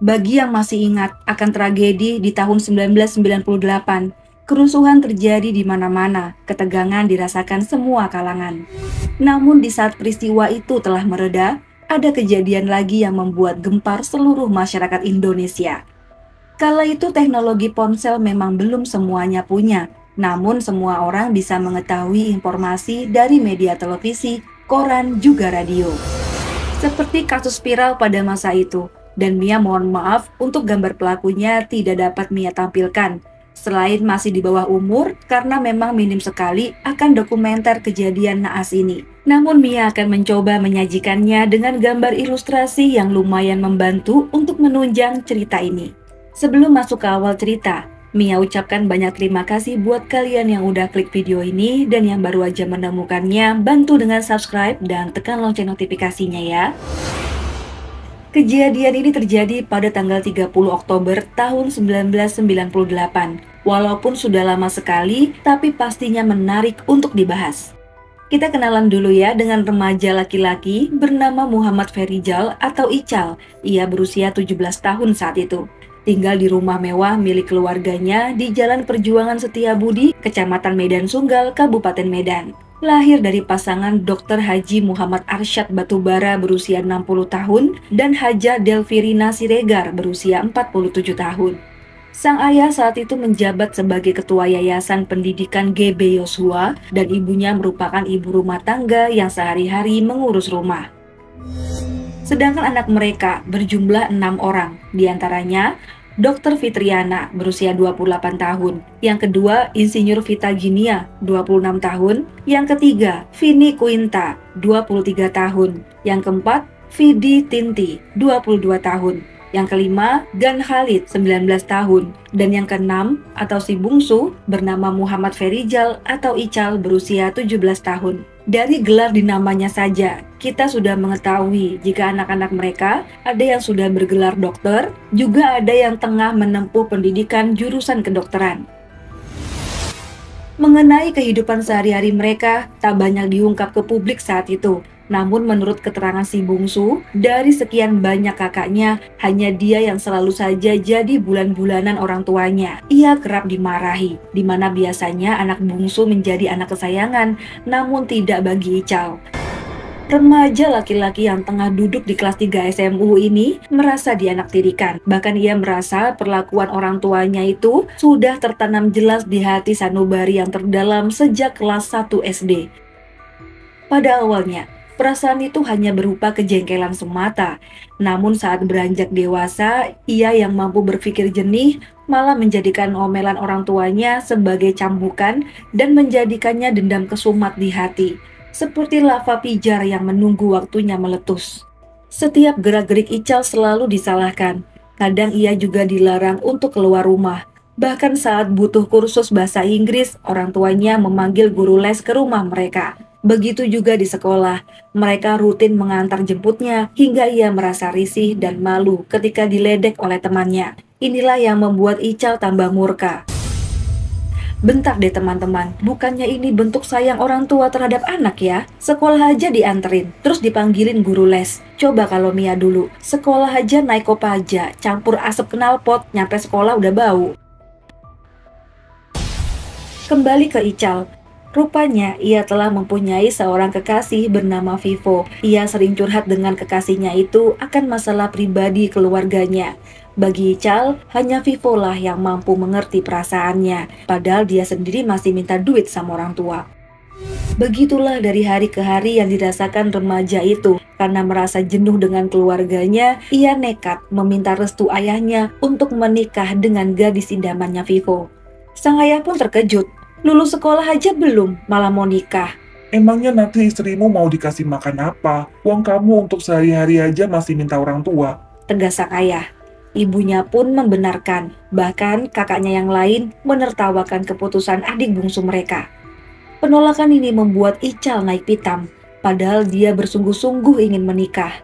Bagi yang masih ingat akan tragedi di tahun 1998, kerusuhan terjadi di mana-mana, ketegangan dirasakan semua kalangan. Namun di saat peristiwa itu telah mereda, ada kejadian lagi yang membuat gempar seluruh masyarakat Indonesia. Kala itu teknologi ponsel memang belum semuanya punya, namun semua orang bisa mengetahui informasi dari media televisi, koran, juga radio. Seperti kasus viral pada masa itu, dan Mia mohon maaf untuk gambar pelakunya tidak dapat Mia tampilkan. Selain masih di bawah umur, karena memang minim sekali akan dokumenter kejadian naas ini. Namun Mia akan mencoba menyajikannya dengan gambar ilustrasi yang lumayan membantu untuk menunjang cerita ini. Sebelum masuk ke awal cerita, Mia ucapkan banyak terima kasih buat kalian yang udah klik video ini dan yang baru aja menemukannya, bantu dengan subscribe dan tekan lonceng notifikasinya ya. Kejadian ini terjadi pada tanggal 30 Oktober tahun 1998. Walaupun sudah lama sekali, tapi pastinya menarik untuk dibahas. Kita kenalan dulu ya dengan remaja laki-laki bernama Muhammad Ferijal atau Ical. Ia berusia 17 tahun saat itu. Tinggal di rumah mewah milik keluarganya di Jalan Perjuangan Setiabudi, Kecamatan Medan Sunggal, Kabupaten Medan. Lahir dari pasangan Dr. Haji Muhammad Arsyad Batubara berusia 60 tahun dan Haja Delvirina Siregar berusia 47 tahun. Sang ayah saat itu menjabat sebagai ketua Yayasan Pendidikan GB Yosua dan ibunya merupakan ibu rumah tangga yang sehari-hari mengurus rumah. Sedangkan anak mereka berjumlah 6 orang, diantaranya Dr. Fitriana berusia 28 tahun, yang kedua Insinyur Vita Ginia 26 tahun, yang ketiga Vini Quinta 23 tahun, yang keempat Vidi Tinti 22 tahun, yang kelima Gan Khalid 19 tahun, dan yang keenam atau si bungsu bernama Muhammad Ferijal atau Ical berusia 17 tahun. Dari gelar di namanya saja, kita sudah mengetahui jika anak-anak mereka ada yang sudah bergelar dokter, juga ada yang tengah menempuh pendidikan jurusan kedokteran. Mengenai kehidupan sehari-hari mereka, tak banyak diungkap ke publik saat itu. Namun menurut keterangan si bungsu, dari sekian banyak kakaknya, hanya dia yang selalu saja jadi bulan-bulanan orang tuanya. Ia kerap dimarahi, di mana biasanya anak bungsu menjadi anak kesayangan, namun tidak bagi Ical. Remaja laki-laki yang tengah duduk di kelas 3 SMU ini merasa dianaktirikan. Bahkan ia merasa perlakuan orang tuanya itu sudah tertanam jelas di hati sanubari yang terdalam sejak kelas 1 SD. Pada awalnya, perasaan itu hanya berupa kejengkelan semata. Namun saat beranjak dewasa, ia yang mampu berpikir jernih malah menjadikan omelan orang tuanya sebagai cambukan dan menjadikannya dendam kesumat di hati. Seperti lava pijar yang menunggu waktunya meletus. Setiap gerak-gerik Ical selalu disalahkan. Kadang ia juga dilarang untuk keluar rumah. Bahkan saat butuh kursus bahasa Inggris, orang tuanya memanggil guru les ke rumah mereka. Begitu juga di sekolah, mereka rutin mengantar jemputnya hingga ia merasa risih dan malu ketika diledek oleh temannya. Inilah yang membuat Ical tambah murka. Bentar deh teman-teman, bukannya ini bentuk sayang orang tua terhadap anak ya? Sekolah aja dianterin, terus dipanggilin guru les. Coba kalau Mia dulu, sekolah aja naik kopaja, campur asap knalpot, nyampe sekolah udah bau. Kembali ke Ical. Rupanya ia telah mempunyai seorang kekasih bernama Vivo. Ia sering curhat dengan kekasihnya itu akan masalah pribadi keluarganya. Bagi Ical, hanya Vivo lah yang mampu mengerti perasaannya, padahal dia sendiri masih minta duit sama orang tua. Begitulah dari hari ke hari yang dirasakan remaja itu. Karena merasa jenuh dengan keluarganya, ia nekat meminta restu ayahnya untuk menikah dengan gadis idamannya Vivo. Sang ayah pun terkejut. Lulus sekolah aja belum, malah mau nikah. Emangnya nanti istrimu mau dikasih makan apa? Uang kamu untuk sehari-hari aja masih minta orang tua. Tegas sang ayah. Ibunya pun membenarkan, bahkan kakaknya yang lain menertawakan keputusan adik bungsu mereka. Penolakan ini membuat Ical naik pitam, padahal dia bersungguh-sungguh ingin menikah.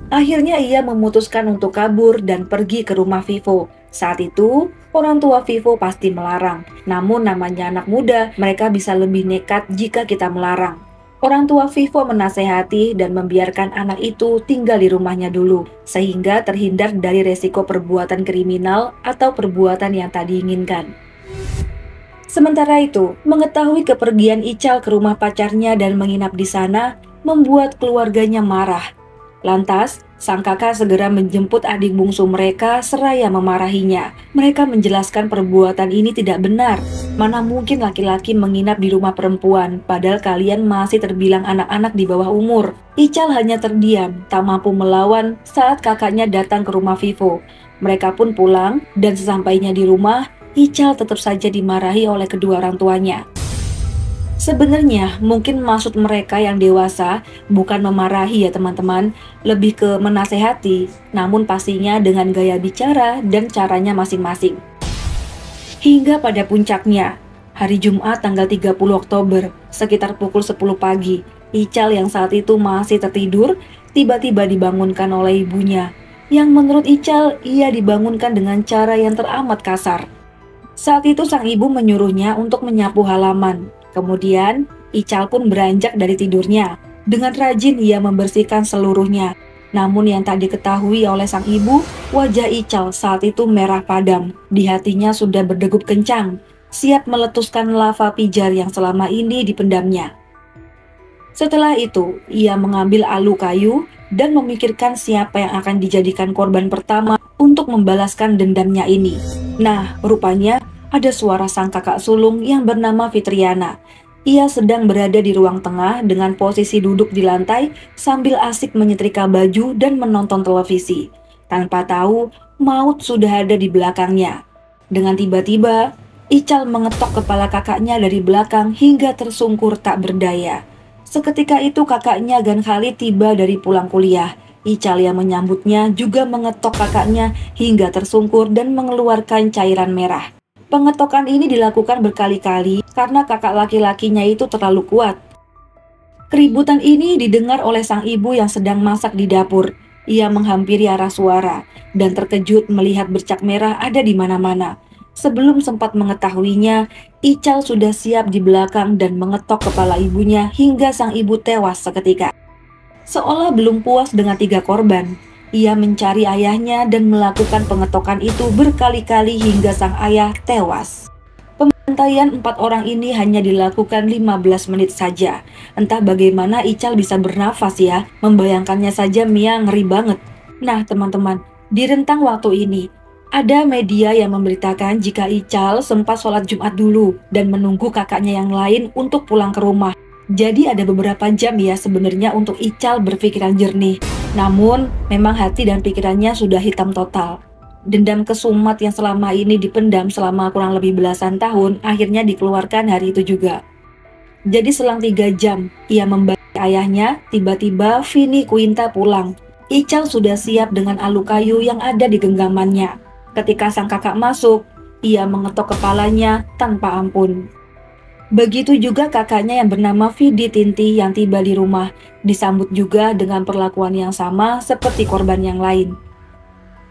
Akhirnya ia memutuskan untuk kabur dan pergi ke rumah Vivo. Saat itu, orang tua Vivo pasti melarang. Namun namanya anak muda, mereka bisa lebih nekat jika kita melarang. Orang tua Vivo menasehati dan membiarkan anak itu tinggal di rumahnya dulu, sehingga terhindar dari resiko perbuatan kriminal atau perbuatan yang tak diinginkan. Sementara itu, mengetahui kepergian Ical ke rumah pacarnya dan menginap di sana membuat keluarganya marah. Lantas, sang kakak segera menjemput adik bungsu mereka seraya memarahinya. Mereka menjelaskan perbuatan ini tidak benar. Mana mungkin laki-laki menginap di rumah perempuan, padahal kalian masih terbilang anak-anak di bawah umur. Ical hanya terdiam, tak mampu melawan saat kakaknya datang ke rumah Vivo. Mereka pun pulang, dan sesampainya di rumah, Ical tetap saja dimarahi oleh kedua orang tuanya. Sebenarnya mungkin maksud mereka yang dewasa bukan memarahi ya teman-teman, lebih ke menasehati, namun pastinya dengan gaya bicara dan caranya masing-masing. Hingga pada puncaknya, hari Jumat tanggal 30 Oktober, sekitar pukul 10 pagi, Ical yang saat itu masih tertidur, tiba-tiba dibangunkan oleh ibunya, yang menurut Ical ia dibangunkan dengan cara yang teramat kasar. Saat itu sang ibu menyuruhnya untuk menyapu halaman. Kemudian, Ical pun beranjak dari tidurnya. Dengan rajin ia membersihkan seluruhnya. Namun yang tak diketahui oleh sang ibu, wajah Ical saat itu merah padam. Di hatinya sudah berdegup kencang, siap meletuskan lava pijar yang selama ini dipendamnya. Setelah itu, ia mengambil alu kayu dan memikirkan siapa yang akan dijadikan korban pertama untuk membalaskan dendamnya ini. Nah, rupanya ada suara sang kakak sulung yang bernama Fitriana. Ia sedang berada di ruang tengah dengan posisi duduk di lantai sambil asik menyetrika baju dan menonton televisi. Tanpa tahu, maut sudah ada di belakangnya. Dengan tiba-tiba, Ical mengetok kepala kakaknya dari belakang hingga tersungkur tak berdaya. Seketika itu kakaknya Gan Khalid tiba dari pulang kuliah. Ical yang menyambutnya juga mengetok kakaknya hingga tersungkur dan mengeluarkan cairan merah. Pengetokan ini dilakukan berkali-kali karena kakak laki-lakinya itu terlalu kuat. Keributan ini didengar oleh sang ibu yang sedang masak di dapur. Ia menghampiri arah suara dan terkejut melihat bercak merah ada di mana-mana. Sebelum sempat mengetahuinya, Ical sudah siap di belakang dan mengetok kepala ibunya hingga sang ibu tewas seketika. Seolah belum puas dengan 3 korban, ia mencari ayahnya dan melakukan pengetokan itu berkali-kali hingga sang ayah tewas. Pembantaian 4 orang ini hanya dilakukan 15 menit saja. Entah bagaimana Ical bisa bernafas ya, membayangkannya saja Mia ngeri banget. Nah teman-teman, di rentang waktu ini, ada media yang memberitakan jika Ical sempat sholat Jumat dulu dan menunggu kakaknya yang lain untuk pulang ke rumah. Jadi ada beberapa jam ya sebenarnya untuk Ical berpikiran jernih. Namun, memang hati dan pikirannya sudah hitam total. Dendam kesumat yang selama ini dipendam selama kurang lebih belasan tahun, akhirnya dikeluarkan hari itu juga. Jadi selang 3 jam, ia membantu ayahnya, tiba-tiba Vini Quinta pulang. Ical sudah siap dengan alu kayu yang ada di genggamannya. Ketika sang kakak masuk, ia mengetok kepalanya tanpa ampun. Begitu juga kakaknya yang bernama Vidi Tinti yang tiba di rumah, disambut juga dengan perlakuan yang sama seperti korban yang lain.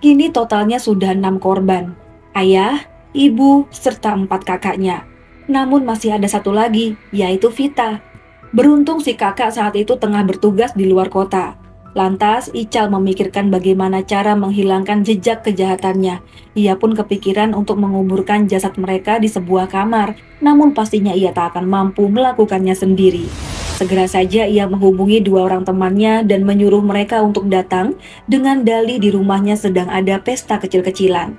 Kini totalnya sudah 6 korban, ayah, ibu, serta 4 kakaknya. Namun masih ada satu lagi, yaitu Vita. Beruntung si kakak saat itu tengah bertugas di luar kota. Lantas, Ical memikirkan bagaimana cara menghilangkan jejak kejahatannya. Ia pun kepikiran untuk menguburkan jasad mereka di sebuah kamar, namun pastinya ia tak akan mampu melakukannya sendiri. Segera saja ia menghubungi 2 orang temannya dan menyuruh mereka untuk datang dengan dalih di rumahnya sedang ada pesta kecil-kecilan.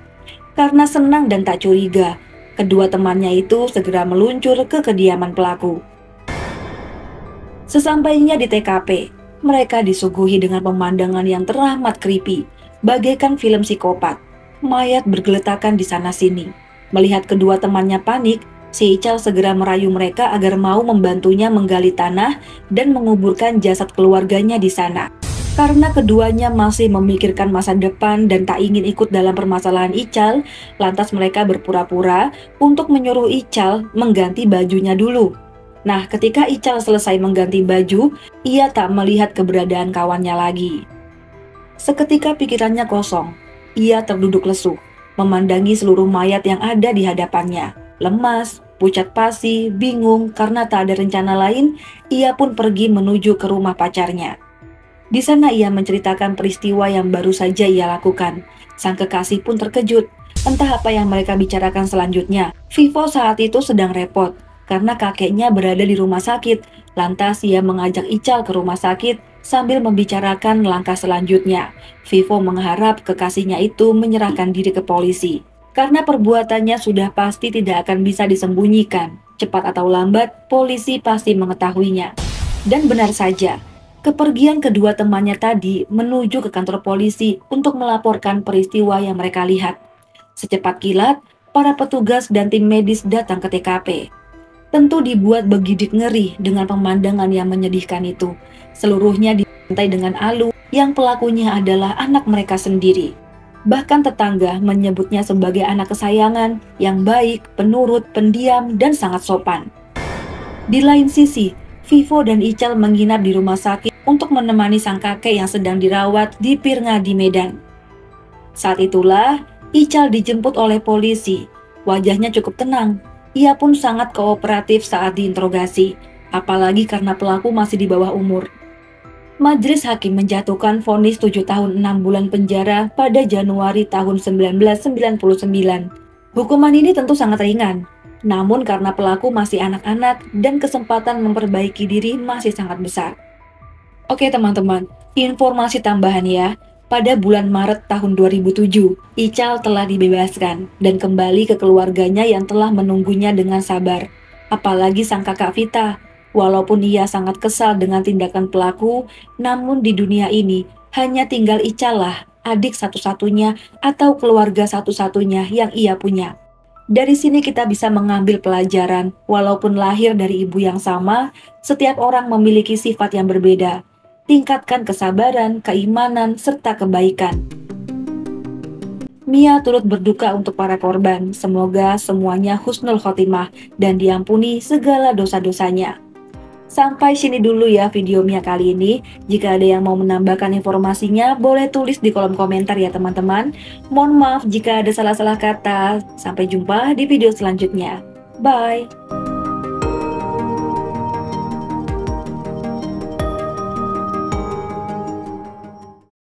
Karena senang dan tak curiga, kedua temannya itu segera meluncur ke kediaman pelaku. Sesampainya di TKP, mereka disuguhi dengan pemandangan yang teramat creepy, bagaikan film psikopat. Mayat bergeletakan di sana-sini. Melihat kedua temannya panik, si Ical segera merayu mereka agar mau membantunya menggali tanah dan menguburkan jasad keluarganya di sana. Karena keduanya masih memikirkan masa depan dan tak ingin ikut dalam permasalahan Ical, lantas mereka berpura-pura untuk menyuruh Ical mengganti bajunya dulu. Nah, ketika Ical selesai mengganti baju, ia tak melihat keberadaan kawannya lagi. Seketika pikirannya kosong, ia terduduk lesu, memandangi seluruh mayat yang ada di hadapannya. Lemas, Pucat pasi, bingung karena tak ada rencana lain, ia pun pergi menuju ke rumah pacarnya. Di sana ia menceritakan peristiwa yang baru saja ia lakukan. Sang kekasih pun terkejut. Entah apa yang mereka bicarakan selanjutnya. Vivo saat itu sedang repot karena kakeknya berada di rumah sakit. Lantas ia mengajak Ical ke rumah sakit sambil membicarakan langkah selanjutnya. Vivo mengharap kekasihnya itu menyerahkan diri ke polisi. Karena perbuatannya sudah pasti tidak akan bisa disembunyikan. Cepat atau lambat, polisi pasti mengetahuinya. Dan benar saja, kepergian kedua temannya tadi menuju ke kantor polisi untuk melaporkan peristiwa yang mereka lihat. Secepat kilat, para petugas dan tim medis datang ke TKP. Tentu dibuat begidik ngeri dengan pemandangan yang menyedihkan itu. Seluruhnya dibantai dengan alu yang pelakunya adalah anak mereka sendiri. Bahkan tetangga menyebutnya sebagai anak kesayangan yang baik, penurut, pendiam, dan sangat sopan. Di lain sisi, Vivo dan Ical menginap di rumah sakit untuk menemani sang kakek yang sedang dirawat di Pirngadi Medan. Saat itulah, Ical dijemput oleh polisi. Wajahnya cukup tenang. Ia pun sangat kooperatif saat diinterogasi, apalagi karena pelaku masih di bawah umur. Majelis Hakim menjatuhkan vonis 7 tahun 6 bulan penjara pada Januari tahun 1999. Hukuman ini tentu sangat ringan, namun karena pelaku masih anak-anak dan kesempatan memperbaiki diri masih sangat besar. Oke teman-teman, informasi tambahan ya. Pada bulan Maret tahun 2007, Ical telah dibebaskan dan kembali ke keluarganya yang telah menunggunya dengan sabar. Apalagi sang kakak Vita. Walaupun ia sangat kesal dengan tindakan pelaku, namun di dunia ini hanya tinggal Ical lah, adik satu-satunya atau keluarga satu-satunya yang ia punya. Dari sini kita bisa mengambil pelajaran, walaupun lahir dari ibu yang sama, setiap orang memiliki sifat yang berbeda. Tingkatkan kesabaran, keimanan, serta kebaikan. Mia turut berduka untuk para korban. Semoga semuanya husnul khotimah dan diampuni segala dosa-dosanya. Sampai sini dulu ya video Mia kali ini. Jika ada yang mau menambahkan informasinya, boleh tulis di kolom komentar ya teman-teman. Mohon maaf jika ada salah-salah kata. Sampai jumpa di video selanjutnya. Bye!